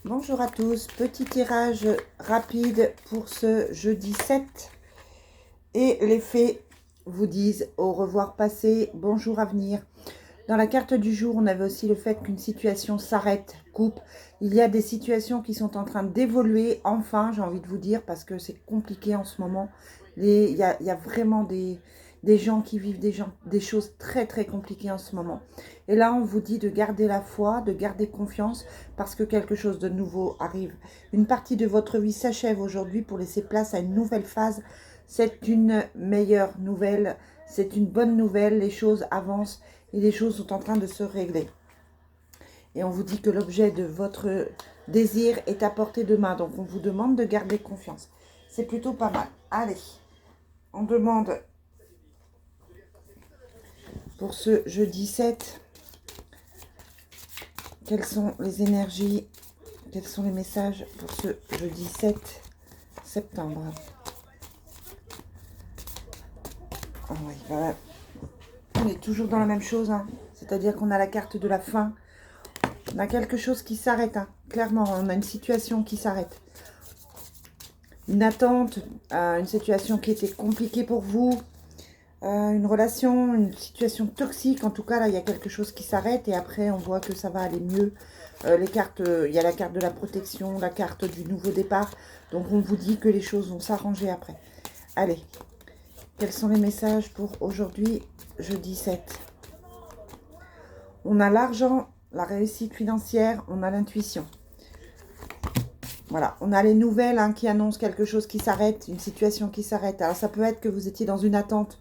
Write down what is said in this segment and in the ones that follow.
Bonjour à tous, petit tirage rapide pour ce jeudi 7 et les fées vous disent au revoir passé, bonjour à venir. Dans la carte du jour, on avait aussi le fait qu'une situation s'arrête, coupe. Il y a des situations qui sont en train d'évoluer, enfin j'ai envie de vous dire, parce que c'est compliqué en ce moment. Il y a vraiment des gens qui vivent des choses très très compliquées en ce moment. Et là, on vous dit de garder la foi, de garder confiance, parce que quelque chose de nouveau arrive. Une partie de votre vie s'achève aujourd'hui pour laisser place à une nouvelle phase. C'est une meilleure nouvelle, c'est une bonne nouvelle, les choses avancent et les choses sont en train de se régler. Et on vous dit que l'objet de votre désir est à portée de main, donc on vous demande de garder confiance. C'est plutôt pas mal. Allez, on demande pour ce jeudi 7, quelles sont les énergies, quels sont les messages pour ce jeudi 7 septembre. Oh oui, voilà. On est toujours dans la même chose, hein. C'est-à-dire qu'on a la carte de la fin. On a quelque chose qui s'arrête, hein. Clairement, on a une situation qui s'arrête. Une attente, une situation qui était compliquée pour vous, une relation, une situation toxique. En tout cas, là, il y a quelque chose qui s'arrête et après, on voit que ça va aller mieux. Les cartes, il y a la carte de la protection, la carte du nouveau départ. Donc, on vous dit que les choses vont s'arranger après. Allez, quels sont les messages pour aujourd'hui, jeudi 7? On a l'argent, la réussite financière, on a l'intuition. Voilà, on a les nouvelles qui annoncent quelque chose qui s'arrête, une situation qui s'arrête. Alors, ça peut être que vous étiez dans une attente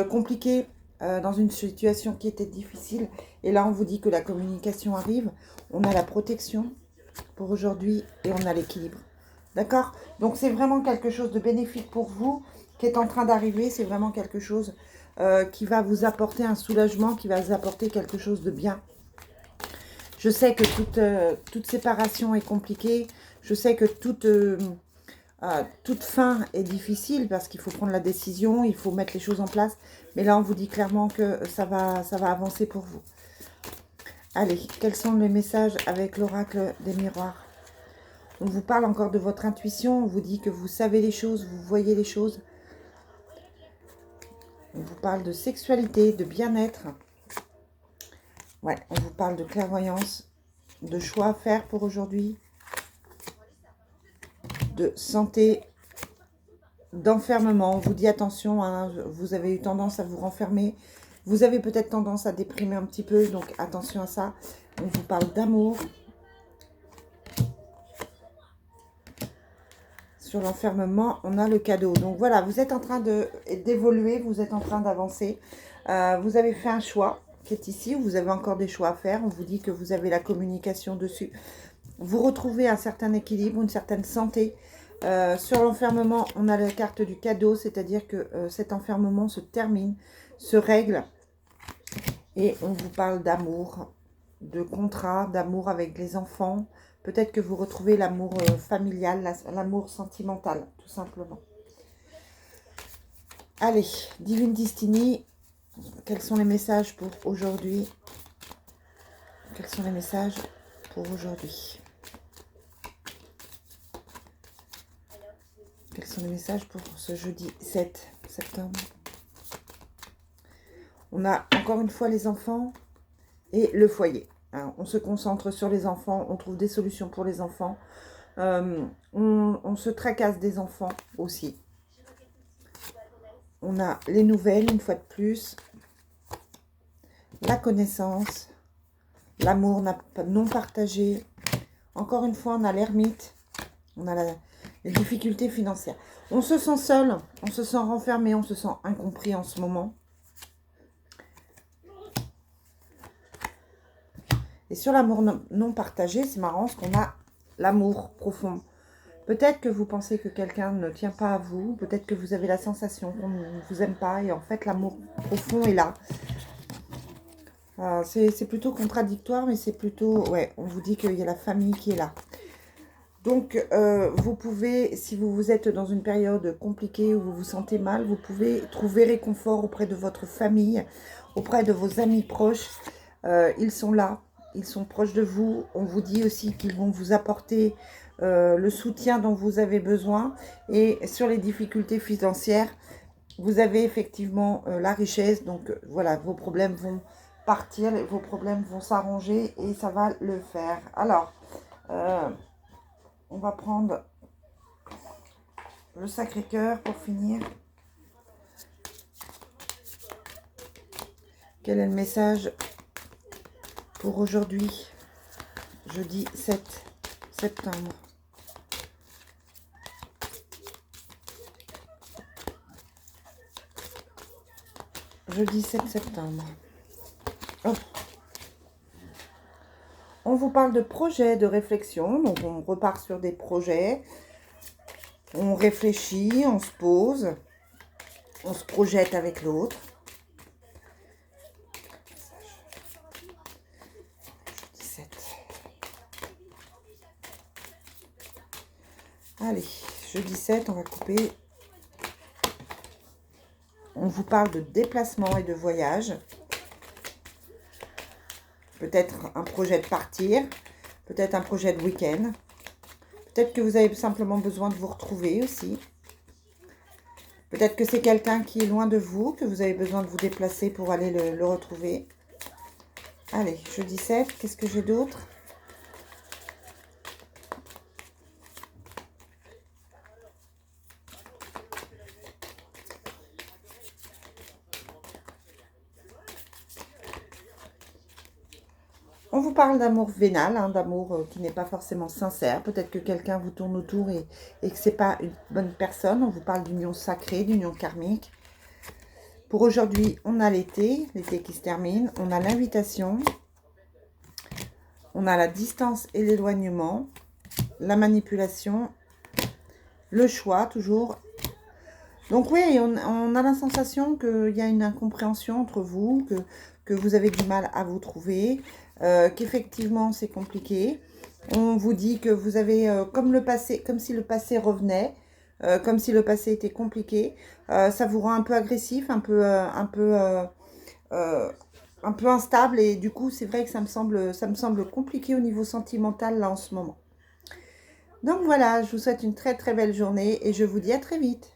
compliquée, dans une situation qui était difficile. Et là, on vous dit que la communication arrive. On a la protection pour aujourd'hui et on a l'équilibre. D'accord? Donc, c'est vraiment quelque chose de bénéfique pour vous qui est en train d'arriver. C'est vraiment quelque chose qui va vous apporter un soulagement, qui va vous apporter quelque chose de bien. Je sais que toute séparation est compliquée. Je sais que toute fin est difficile parce qu'il faut prendre la décision, il faut mettre les choses en place. Mais là, on vous dit clairement que ça va avancer pour vous. Allez, quels sont les messages avec l'oracle des miroirs? On vous parle encore de votre intuition. On vous dit que vous savez les choses, vous voyez les choses. On vous parle de sexualité, de bien-être. Ouais, on vous parle de clairvoyance, de choix à faire pour aujourd'hui, de santé, d'enfermement. On vous dit attention, hein, vous avez eu tendance à vous renfermer. Vous avez peut-être tendance à déprimer un petit peu, donc attention à ça. On vous parle d'amour. Sur l'enfermement, on a le cadeau. Donc voilà, vous êtes en train d'évoluer, vous êtes en train d'avancer. Vous avez fait un choix qui est ici, vous avez encore des choix à faire. On vous dit que vous avez la communication dessus. Vous retrouvez un certain équilibre, une certaine santé. Sur l'enfermement, on a la carte du cadeau, c'est-à-dire que cet enfermement se termine, se règle. Et on vous parle d'amour, de contrat, d'amour avec les enfants. Peut-être que vous retrouvez l'amour familial, l'amour sentimental, tout simplement. Allez, Divine Destiny, quels sont les messages pour aujourd'hui? Quels sont les messages pour aujourd'hui? Quels sont les messages pour ce jeudi 7 septembre? On a encore une fois les enfants et le foyer. Alors, on se concentre sur les enfants, on trouve des solutions pour les enfants. On se tracasse des enfants aussi. On a les nouvelles, une fois de plus. La connaissance. L'amour non partagé. Encore une fois, on a l'ermite. On a les difficultés financières. On se sent seul, on se sent renfermé, on se sent incompris en ce moment. Et sur l'amour non partagé, c'est marrant, parce qu'on a l'amour profond. Peut-être que vous pensez que quelqu'un ne tient pas à vous. Peut-être que vous avez la sensation qu'on ne vous aime pas. Et en fait, l'amour profond est là. C'est plutôt contradictoire, mais c'est plutôt... Ouais, on vous dit qu'il y a la famille qui est là. Donc, vous pouvez, si vous êtes dans une période compliquée où vous vous sentez mal, vous pouvez trouver réconfort auprès de votre famille, auprès de vos amis proches. Ils sont là ils sont proches de vous. On vous dit aussi qu'ils vont vous apporter le soutien dont vous avez besoin. Et sur les difficultés financières, vous avez effectivement la richesse. Donc voilà, vos problèmes vont partir, vos problèmes vont s'arranger et ça va le faire. Alors, on va prendre le Sacré-Cœur pour finir. Quel est le message pour aujourd'hui, jeudi 7 septembre? Jeudi 7 septembre. Oh. On vous parle de projets, de réflexion. Donc, on repart sur des projets. On réfléchit, on se pose. On se projette avec l'autre. Jeudi 7. Allez, jeudi 7, on va couper. On vous parle de déplacement et de voyage. Peut-être un projet de partir, peut-être un projet de week-end. Peut-être que vous avez simplement besoin de vous retrouver aussi. Peut-être que c'est quelqu'un qui est loin de vous, que vous avez besoin de vous déplacer pour aller le retrouver. Allez, jeudi 7, qu'est-ce que j'ai d'autre ? On vous parle d'amour vénal, hein, d'amour qui n'est pas forcément sincère. Peut-être que quelqu'un vous tourne autour et que ce n'est pas une bonne personne. On vous parle d'union sacrée, d'union karmique. Pour aujourd'hui, on a l'été qui se termine. On a l'invitation. On a la distance et l'éloignement. La manipulation. Le choix, toujours. Donc oui, on a la sensation qu'il y a une incompréhension entre vous, que vous avez du mal à vous trouver, qu'effectivement c'est compliqué. On vous dit que vous avez comme si le passé revenait, comme si le passé était compliqué. Ça vous rend un peu agressif, un peu instable, et du coup c'est vrai que ça me semble compliqué au niveau sentimental là en ce moment. Donc voilà, je vous souhaite une très très belle journée et je vous dis à très vite.